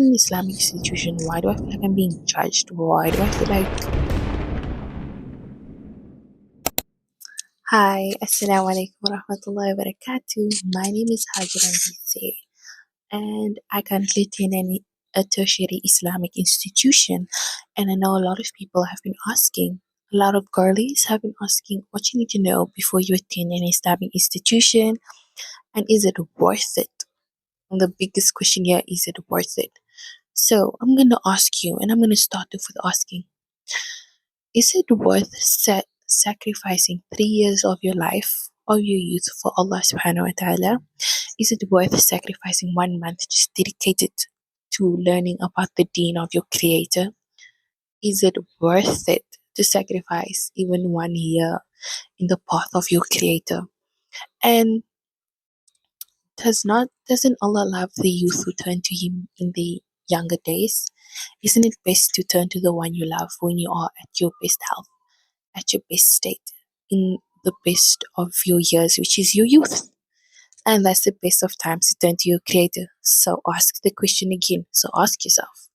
An Islamic institution, why do I feel like I'm being judged? Why do I feel like Hi, Assalamu alaikum wa rahmatullahi wa barakatuh. My name is Hajra Hisse, and I currently attend a tertiary Islamic institution. And I know a lot of people have been asking, a lot of girlies have been asking what you need to know before you attend an Islamic institution, and is it worth it? And the biggest question here, is it worth it? So I'm going to ask you, and I'm going to start off with asking, is it worth sacrificing 3 years of your life, of your youth for Allah subhanahu wa ta'ala? Is it worth sacrificing 1 month just dedicated to learning about the deen of your creator? Is it worth it to sacrifice even 1 year in the path of your creator? And doesn't Allah love the youth who turn to him in the younger days? Isn't it best to turn to the one you love when you are at your best health, at your best state, in the best of your years, which is your youth? And that's the best of times to turn to your creator. So ask the question again. So ask yourself,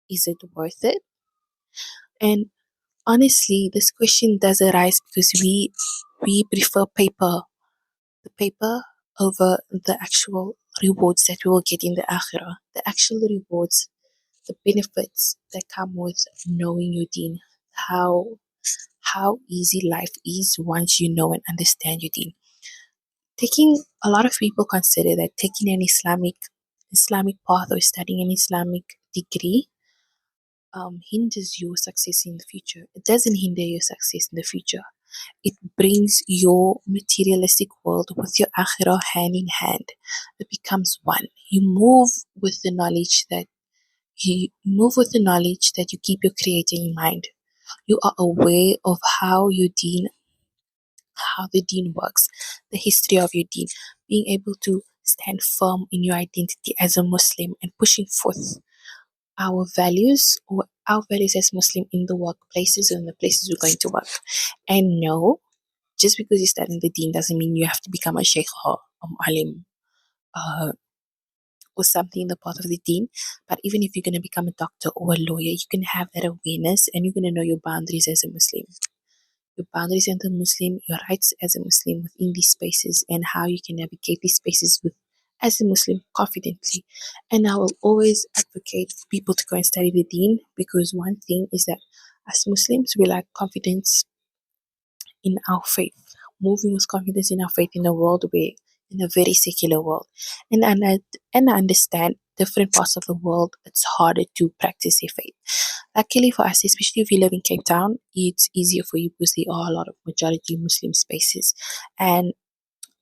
is it worth it? And honestly, this question does arise because we prefer the paper over the actual rewards that we will get in the akhirah. The actual rewards, the benefits that come with knowing your deen, how easy life is once you know and understand your deen. Taking A lot of people consider that taking an Islamic path or studying an Islamic degree hinders your success in the future. It doesn't hinder your success in the future. It brings your materialistic world with your akhirah hand in hand. It becomes one. You move with the knowledge that you keep your creator in mind. You are aware of how the deen works, the history of your deen, being able to stand firm in your identity as a Muslim and pushing forth our values as Muslim in the workplaces and the places we're going to work. And no, just because you're studying the deen doesn't mean you have to become a sheikh or alim uh, or something in the path of the deen. But even if you're going to become a doctor or a lawyer, you can have that awareness and you're going to know your boundaries as a Muslim. Your boundaries as a Muslim, your rights as a Muslim within these spaces, and how you can navigate these spaces with as a Muslim confidently. And I will always advocate for people to go and study the deen, because one thing is that as Muslims we lack confidence in our faith, moving with confidence in our faith in a world where, in a very secular world. And I understand different parts of the world, it's harder to practice their faith. Luckily for us, especially if you live in Cape Town, it's easier for you because there are a lot of majority Muslim spaces. And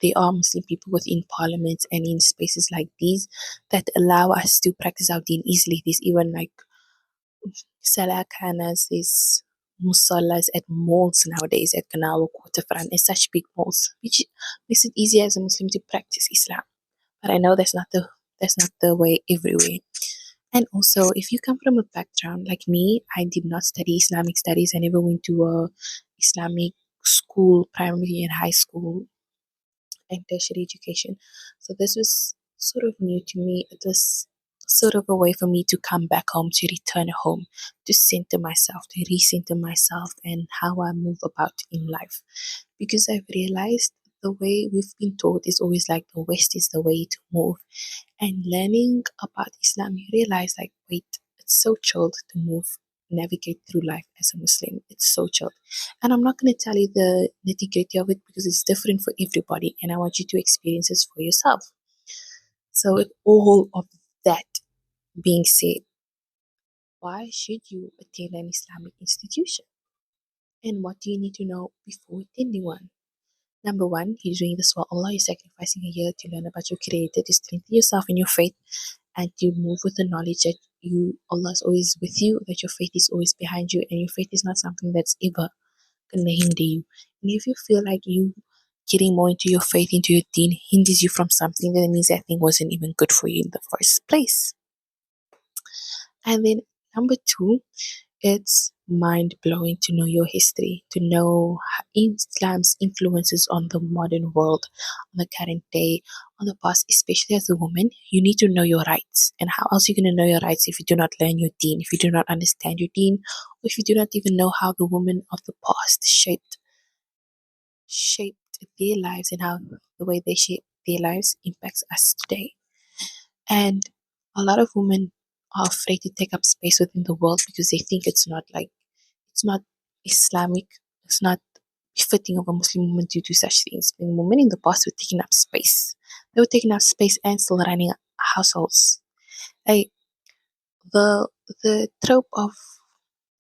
there are Muslim people within parliaments and in spaces like these that allow us to practice our deen easily. There's even like Salah Khanas, there's musallas at malls nowadays, at Canal Waterfront, and such big malls, which makes it easier as a Muslim to practice Islam. But I know that's not the way everywhere. And also, if you come from a background like me, I did not study Islamic studies. I never went to a Islamic school, primary and high school, and tertiary education. So this was sort of new to me. It was sort of a way for me to come back home, to return home, to center myself, to recenter myself, and how I move about in life. Because I've realized the way we've been taught is always like the West is the way to move. And learning about Islam, you realize like, wait, it's so chilled to navigate through life as a Muslim. It's so chilled. And I'm not going to tell you the nitty gritty of it because it's different for everybody. And I want you to experience this for yourself. So, with all of that being said, why should you attend an Islamic institution? And what do you need to know before attending one? Number one, you're doing this for Allah. You're sacrificing a year to learn about your Creator, to strengthen yourself in your faith, and to move with the knowledge that Allah is always with you, that your faith is always behind you, and your faith is not something that's ever gonna hinder you. And if you feel like you getting more into your faith, into your deen, hinders you from something, then it means that thing wasn't even good for you in the first place. And then number two It's mind blowing to know your history, to know Islam's influences on the modern world, on the current day, on the past, especially as a woman. You need to know your rights. And how else are you going to know your rights if you do not learn your deen, if you do not understand your deen, or if you do not even know how the women of the past shaped their lives and how the way they shape their lives impacts us today. And a lot of women are afraid to take up space within the world because they think it's not Islamic, it's not befitting of a Muslim woman to do such things. When women in the past were taking up space, they were taking up space and still running households. Like the the trope of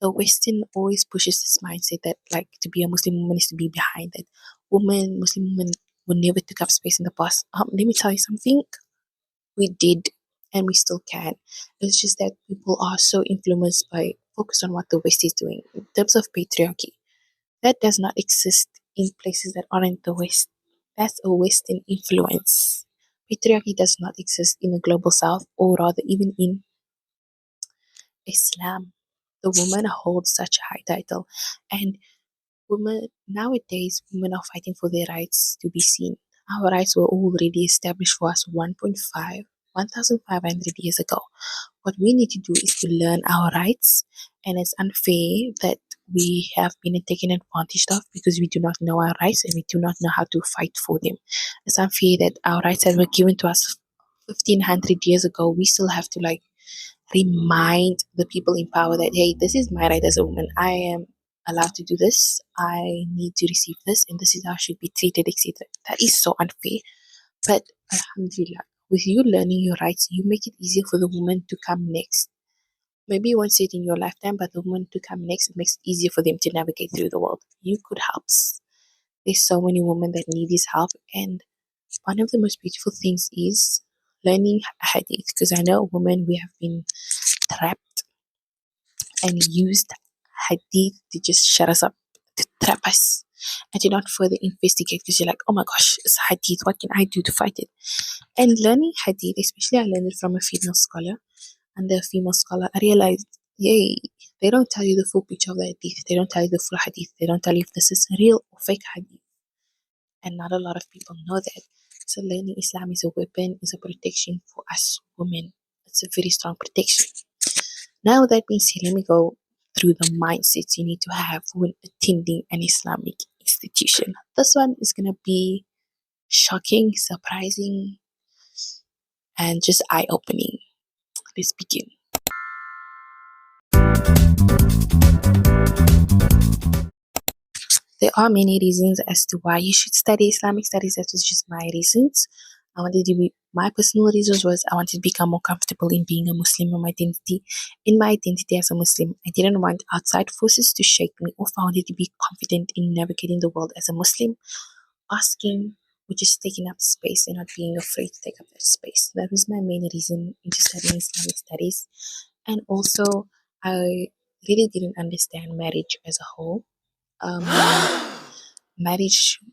the Western always pushes this mindset that like to be a Muslim woman is to be behind that Muslim women would never took up space in the past. Let me tell you something. We did and we still can. It's just that people are so influenced by focus on what the West is doing in terms of patriarchy. That does not exist in places that aren't the West. That's a Western influence. Patriarchy does not exist in the global South, or rather, even in Islam. The woman holds such a high title, and women nowadays, women are fighting for their rights to be seen. Our rights were already established for us 1,500 years ago. What we need to do is to learn our rights, and it's unfair that we have been taken advantage of because we do not know our rights and we do not know how to fight for them. It's unfair that our rights that were given to us 1,500 years ago, we still have to like remind the people in power that hey, this is my right as a woman. I am allowed to do this. I need to receive this, and this is how I should be treated, etc. That is so unfair. But Alhamdulillah, with you learning your rights, you make it easier for the woman to come next. Maybe you won't see it in your lifetime, but the woman to come next, it makes it easier for them to navigate through the world. You could help. There's so many women that need this help, and one of the most beautiful things is learning hadith. Because I know women, we have been trapped and used hadith to just shut us up, to trap us, and to not further investigate because you're like, oh my gosh, it's hadith. What can I do to fight it? And learning hadith, especially I learned it from a female scholar, and the female scholar, I realized, yay, they don't tell you the full picture of the hadith. They don't tell you the full hadith. They don't tell you if this is real or fake hadith. And not a lot of people know that. So learning Islam is a weapon, is a protection for us women. It's a very strong protection. Now that being said, let me go through the mindsets you need to have when attending an Islamic institution. This one is going to be shocking, surprising, and just eye opening. Let's begin. There are many reasons as to why you should study Islamic studies. That was just my reasons. I wanted to be my personal reasons was I wanted to become more comfortable in being a Muslim in my identity as a Muslim. I didn't want outside forces to shake me off. I wanted to be confident in navigating the world as a Muslim, asking or just taking up space and not being afraid to take up that space. That was my main reason into studying Islamic studies. And also I really didn't understand marriage as a whole. Um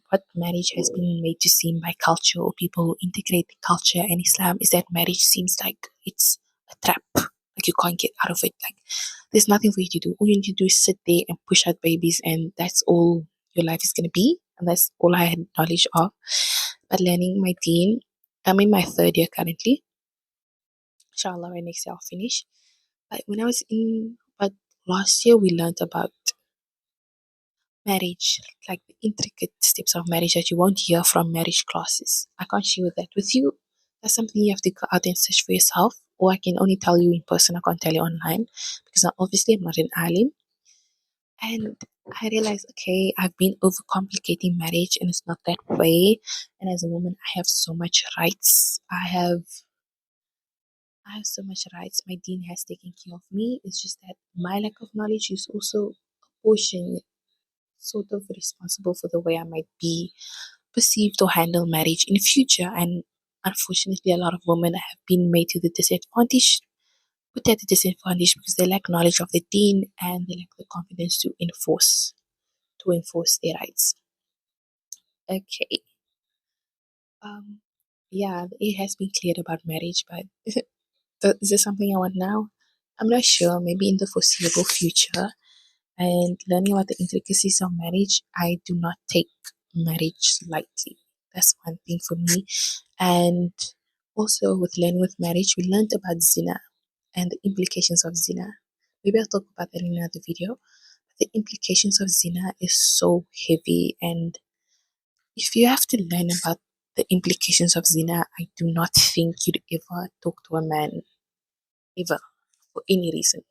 What marriage has been made to seem by culture or people who integrate culture and Islam is that marriage seems like it's a trap. Like you can't get out of it. Like there's nothing for you to do. All you need to do is sit there and push out babies and that's all your life is gonna be. And that's all I had knowledge of. But learning my deen, I'm in my third year currently. Inshallah by next year I'll finish. But last year we learned about marriage, like the intricate steps of marriage that you won't hear from marriage classes. I can't share that with you. That's something you have to go out and search for yourself, or I can only tell you in person. I can't tell you online because obviously I'm not an alim. And I realized, okay, I've been overcomplicating marriage, and it's not that way. And as a woman, I have so much rights. I have so much rights. My dean has taken care of me. It's just that my lack of knowledge is also a portion sort of responsible for the way I might be perceived or handle marriage in future. And unfortunately, a lot of women have been made to the disadvantage, put at a disadvantage because they lack knowledge of the deen and they lack the confidence to enforce their rights. Okay. Um. Yeah, it has been cleared about marriage, but is this something I want now? I'm not sure, maybe in the foreseeable future. And learning about the intricacies of marriage, I do not take marriage lightly. That's one thing for me. And also with learning with marriage, we learned about zina and the implications of zina. Maybe I'll talk about that in another video. The implications of zina is so heavy, and if you have to learn about the implications of zina, I do not think you'd ever talk to a man ever for any reason.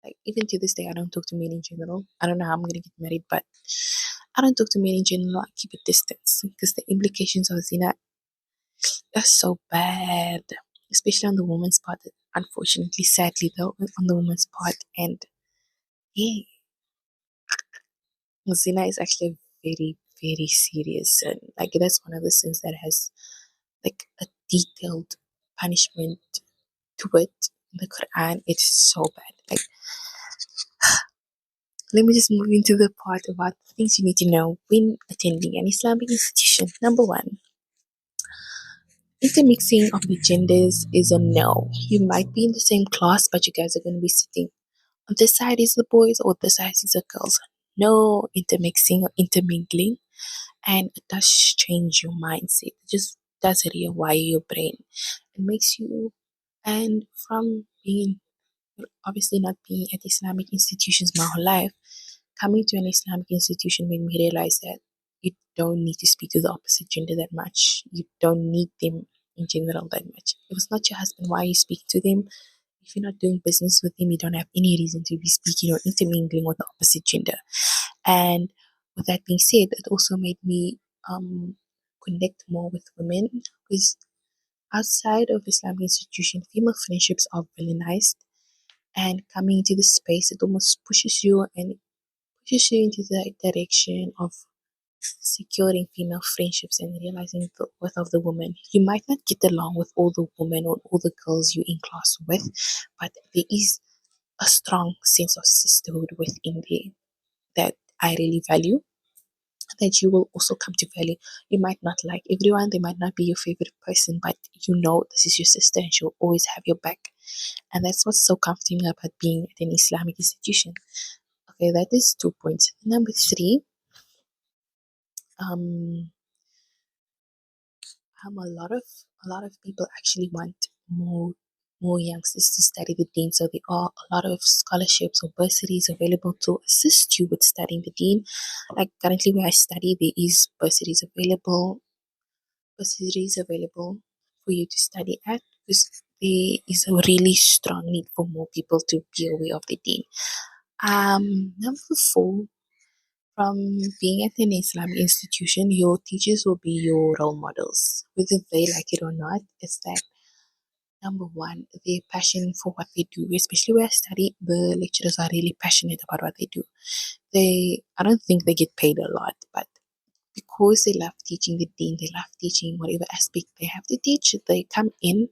Like even to this day, I don't talk to men in general. I don't know how I'm gonna get married, but I don't talk to men in general. I keep a distance because the implications of zina are so bad, especially on the woman's part. Unfortunately, sadly though, on the woman's part, and yeah, zina is actually a very, very serious sin. Like that's one of the sins that has like a detailed punishment to it in the Quran. It's so bad. Like let me just move into the part about things you need to know when attending an Islamic institution. Number one, intermixing of the genders is a no. You might be in the same class, but you guys are going to be sitting on this side is the boys or this side is the girls. No intermixing or intermingling, and it does change your mindset. It just does rewire your brain. It makes you, and from being obviously not being at Islamic institutions my whole life, coming to an Islamic institution made me realize that you don't need to speak to the opposite gender that much. You don't need them in general that much. If it's not your husband, why are you speaking to them? If you're not doing business with them, you don't have any reason to be speaking or intermingling with the opposite gender. And with that being said, it also made me connect more with women because outside of Islamic institution, female friendships are villainized. And coming into this space, it almost pushes you into the direction of securing female friendships and realizing the worth of the woman. You might not get along with all the women or all the girls you're in class with, but there is a strong sense of sisterhood within there that I really value, that you will also come to value. You might not like everyone, they might not be your favorite person, but you know this is your sister and she'll always have your back. And that's what's so comforting about being at an Islamic institution. Okay, that is 2 points. Number three, um, a lot of people actually want more youngsters to study the Deen. So there are a lot of scholarships or bursaries available to assist you with studying the Deen. Like currently where I study, there is bursaries available for you to study at because there is a really strong need for more people to be aware of the Deen. Number four, from being at an Islamic institution, your teachers will be your role models, whether they like it or not. Is that number one, their passion for what they do, especially where I study, the lecturers are really passionate about what they do. I don't think they get paid a lot, but because they love teaching the Deen, they love teaching whatever aspect they have to teach, they come in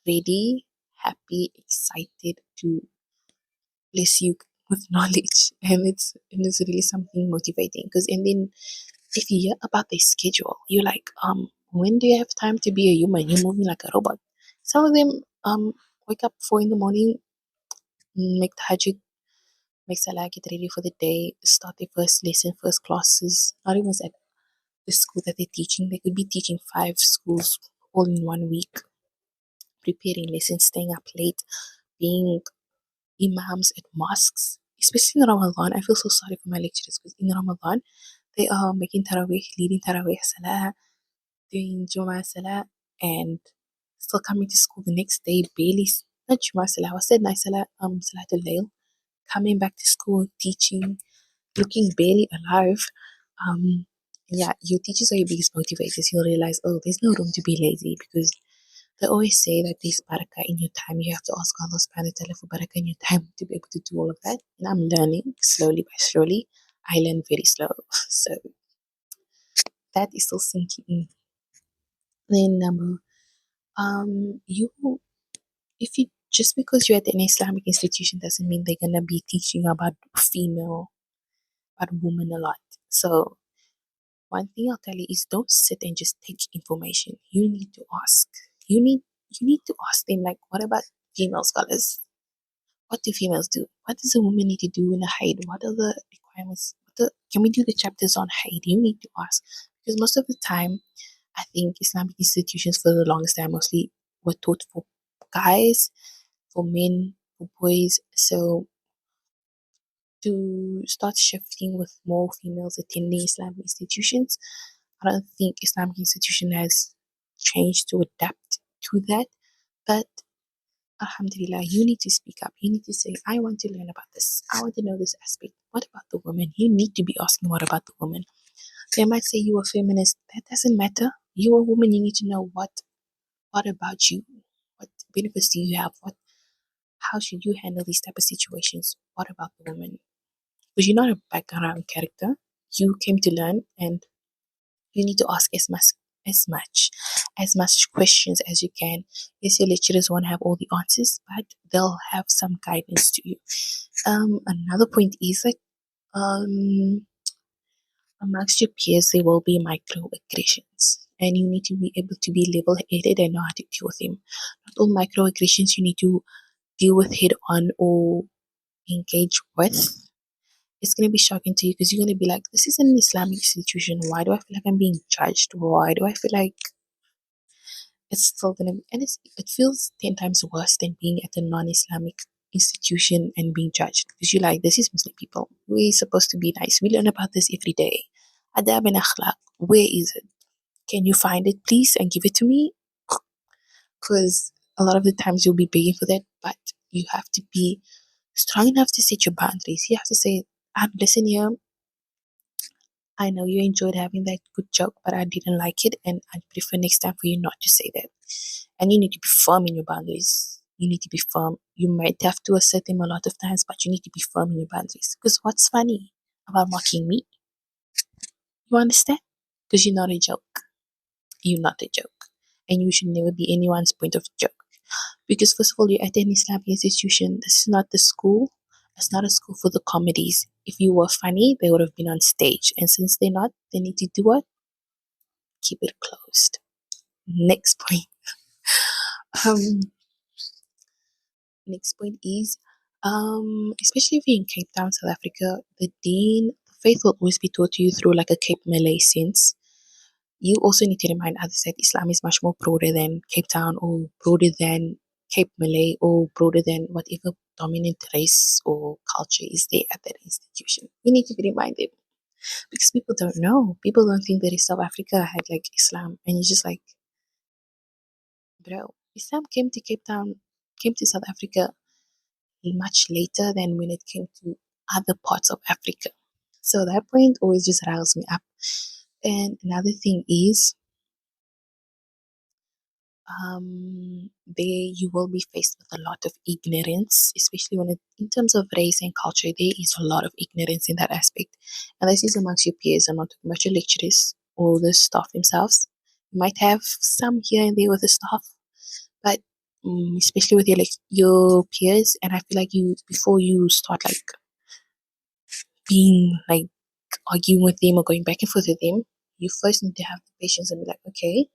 ready, happy, excited to bless you with knowledge, and it's really something motivating. Because and then if you hear about their schedule, you're like, when do you have time to be a human? You're moving like a robot. Some of them wake up 4 in the morning, make tahajjud, make salah, get ready for the day, start their first lesson, first classes. Not even at the school that they're teaching. They could be teaching 5 schools all in 1 week, preparing lessons, staying up late, being imams at mosques, especially in Ramadan. I feel so sorry for my lecturers because in Ramadan, they are making tarawih, leading tarawih salah, doing Jumu'ah salah, and still coming to school the next day, barely, not Jumu'ah salah, I said night salah, Salatul Layl, coming back to school, teaching, looking barely alive. Um, yeah, your teachers are your biggest motivators. You'll realize, oh, there's no room to be lazy because they always say that there's barakah in your time. You have to ask Allah subhanahu wa ta'ala for barakah in your time to be able to do all of that. And I'm learning slowly by slowly. I learn very slow. So that is still sinking in. Then number you if you just because you're at an Islamic institution doesn't mean they're gonna be teaching about women a lot. So one thing I'll tell you is don't sit and just take information. You need to ask. You need to ask them like, what about female scholars? what do females do? What does a woman need to do in a Haid? What are the requirements? Can we do the chapters on Haid? You need to ask. Because most of the time, I think Islamic institutions for the longest time mostly were taught for guys, for men, for boys. So to start shifting with more females attending Islamic institutions, I don't think Islamic institution has changed to adapt to that. But Alhamdulillah, you need to speak up. You need to say, I want to learn about this. I want to know this aspect. What about the woman? You need to be asking, what about the woman? They might say you are feminist. That doesn't matter. You're a woman. You need to know what about you? What benefits do you have? How should you handle these type of situations? What about the woman? Because you're not a background character. You came to learn, and you need to ask as much questions as you can. Yes, your lecturers won't have all the answers, but they'll have some guidance to you. Another point is like amongst your peers there will be microaggressions. And you need to be able to be level headed and know how to deal with them. Not all microaggressions you need to deal with head on or engage with. It's going to be shocking to you because you're going to be like, this is an Islamic institution. Why do I feel like I'm being judged? Why do I feel like it's still going to be, and it feels 10 times worse than being at a non-Islamic institution and being judged because you're like, this is Muslim people. We're supposed to be nice. We learn about this every day. Adab and akhlaq. Where is it? Can you find it, please, and give it to me? Because a lot of the times you'll be begging for that, but you have to be strong enough to set your boundaries. You have to say, listen here, I know you enjoyed having that good joke, but I didn't like it, and I'd prefer next time for you not to say that. And you need to be firm in your boundaries. You need to be firm. You might have to assert them a lot of times, but you need to be firm in your boundaries. Because what's funny about mocking me? You understand? Because you're not a joke. You're not a joke. And you should never be anyone's point of joke. Because first of all, you're at an Islamic institution. This is not the school. It's not a school for the comedies. If you were funny, they would have been on stage. And since they're not, they need to do what? Keep it closed. Next point. Um, next point is, especially if you're in Cape Town, South Africa, the faith will always be taught to you through like a Cape Malay sense. You also need to remind others that Islam is much more broader than Cape Town or broader than Cape Malay or broader than whatever dominant race or culture is there at that institution. You need to remind them because people don't know. People don't think that South Africa had like Islam, and you're just like, bro, Islam came to Cape Town, came to South Africa much later than when it came to other parts of Africa. So that point always just riles me up. And another thing is, there you will be faced with a lot of ignorance, especially in terms of race and culture. There is a lot of ignorance in that aspect, and this is amongst your peers. I'm not talking about your lecturers or the staff themselves. You might have some here and there with the staff, but especially with your peers. And I feel like you before you start like being like arguing with them or going back and forth with them, you first need to have the patience and be like, okay,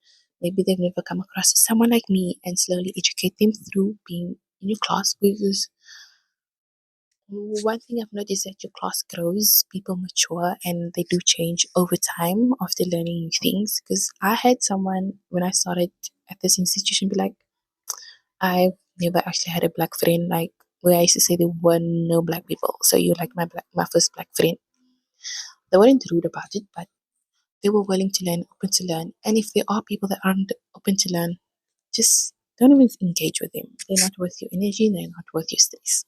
maybe they've never come across someone like me, and slowly educate them through being in your class. Because one thing I've noticed that your class grows, people mature, and they do change over time after learning new things. Because I had someone when I started at this institution be like, I've never actually had a black friend, like where I used to say there were no black people. So you're like my first black friend. They weren't rude about it, but they were willing to learn, open to learn. And if there are people that aren't open to learn, just don't even engage with them. They're not worth your energy, they're not worth your stress.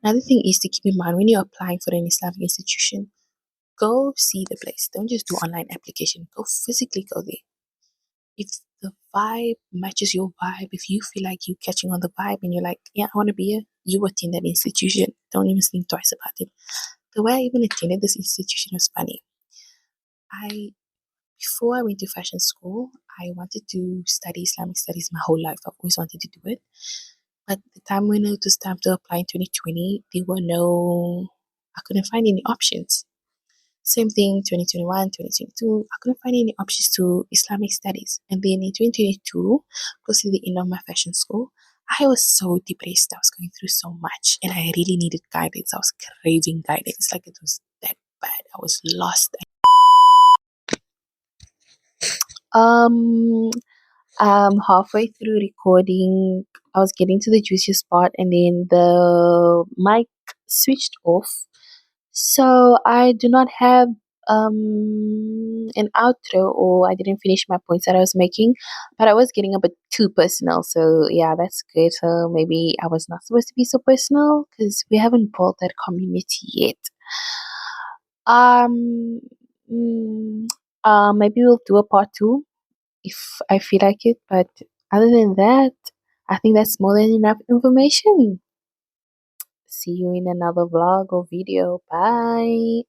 Another thing is to keep in mind when you're applying for an Islamic institution, go see the place. Don't just do online application. Go physically go there. If the vibe matches your vibe, if you feel like you're catching on the vibe and you're like, yeah, I want to be here, you attend that institution. Don't even think twice about it. The way I even attended this institution was funny. Before I went to fashion school, I wanted to study Islamic studies my whole life. I've always wanted to do it. But the time when it was time to apply in 2020, I couldn't find any options. Same thing, 2021, 2022, I couldn't find any options to Islamic studies. And then in 2022, close to the end of my fashion school, I was so depressed. I was going through so much and I really needed guidance. I was craving guidance. Like it was that bad. I was lost. Um, Halfway through recording, I was getting to the juiciest part and then the mic switched off. So I do not have an outro, or I didn't finish my points that I was making, but I was getting a bit too personal. So yeah, that's good. So maybe I was not supposed to be so personal because we haven't built that community yet. Um, mm, Maybe we'll do a part two if I feel like it. But other than that, I think that's more than enough information. See you in another vlog or video. Bye.